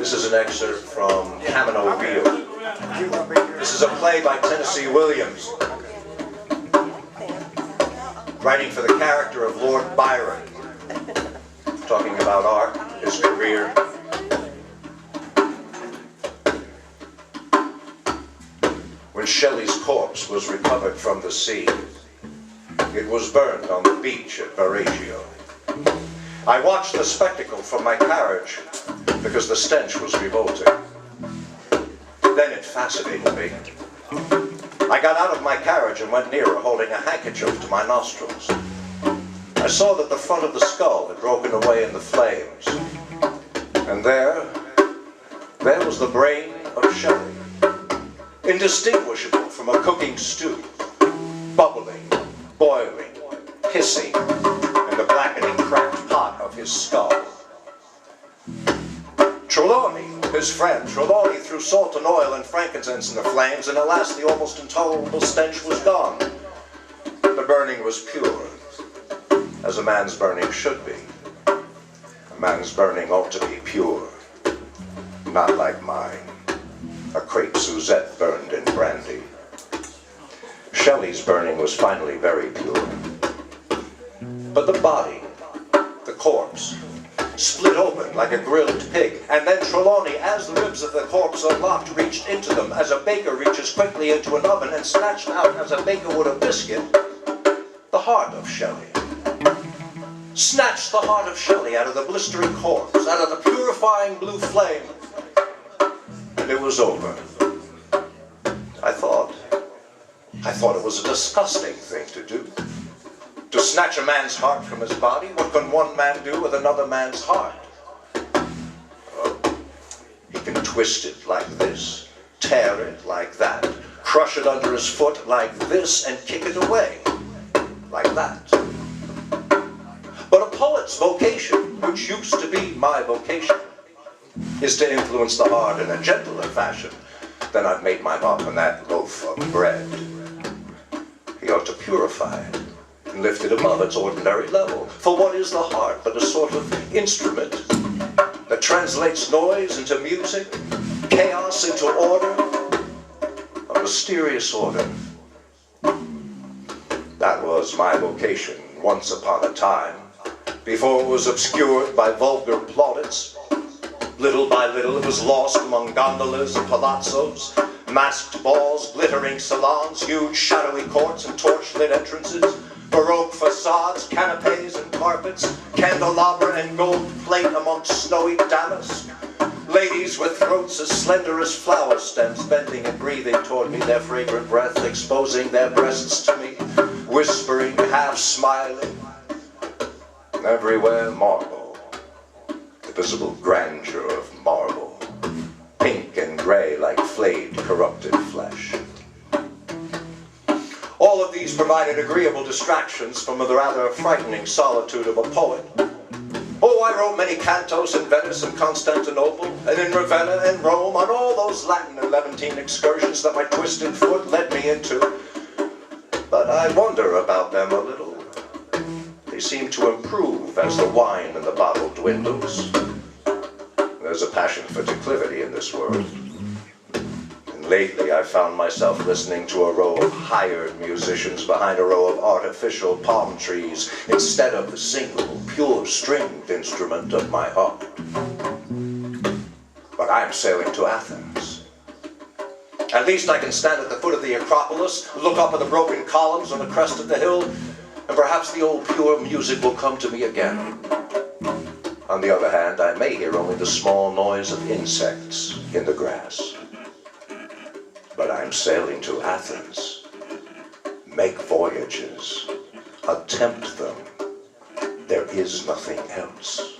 This is an excerpt from Camino View. This is a play by Tennessee Williams, writing for the character of Lord Byron, talking about art, his career. When Shelley's corpse was recovered from the sea, it was burned on the beach at Varagio. I watched the spectacle from my carriage because the stench was revolting. Then it fascinated me. I got out of my carriage and went nearer, holding a handkerchief to my nostrils. I saw that the front of the skull had broken away in the flames. And there was the brain of Shelley, indistinguishable from a cooking stew, bubbling, boiling, hissing in the blackening cracked pot of his skull. Trelawney, his friend, Trelawney threw salt and oil and frankincense in the flames, and at last the almost intolerable stench was gone. The burning was pure, as a man's burning should be. A man's burning ought to be pure, not like mine, a crepe Suzette burned in brandy. Shelley's burning was finally very pure. But the body, the corpse, split open like a grilled pig, and then Trelawney, as the ribs of the corpse unlocked, reached into them as a baker reaches quickly into an oven and snatched out, as a baker would a biscuit, the heart of Shelley. Snatched the heart of Shelley out of the blistering corpse, out of the purifying blue flame, and it was over. I thought it was a disgusting thing to do. To snatch a man's heart from his body. What can one man do with another man's heart? Oh, he can twist it like this, tear it like that, crush it under his foot like this, and kick it away like that. But a poet's vocation, which used to be my vocation, is to influence the heart in a gentler fashion than I've made my mark on that loaf of bread. He ought to purify it and lift it above its ordinary level. For what is the heart but a sort of instrument that translates noise into music, chaos into order, a mysterious order? That was my vocation once upon a time, before it was obscured by vulgar plaudits. Little by little it was lost among gondolas and palazzos, masked balls, glittering salons, huge shadowy courts and torch-lit entrances, baroque facades, canapes and carpets, candelabra and gold plate amongst snowy damask, ladies with throats as slender as flower stems bending and breathing toward me, their fragrant breath exposing their breasts to me, whispering, half smiling. Everywhere marble, the visible grandeur of marble, pink and gray like flayed, corrupted flesh. All of these provided agreeable distractions from the rather frightening solitude of a poet. Oh, I wrote many cantos in Venice and Constantinople, and in Ravenna and Rome, on all those Latin and Levantine excursions that my twisted foot led me into. But I wonder about them a little. They seem to improve as the wine in the bottle dwindles. There's a passion for declivity in this world. And lately I've found myself listening to a row of hired musicians behind a row of artificial palm trees instead of the single, pure stringed instrument of my heart. But I'm sailing to Athens. At least I can stand at the foot of the Acropolis, look up at the broken columns on the crest of the hill, and perhaps the old pure music will come to me again. On the other hand, I may hear only the small noise of insects in the grass. But I'm sailing to Athens. Make voyages. Attempt them. There is nothing else.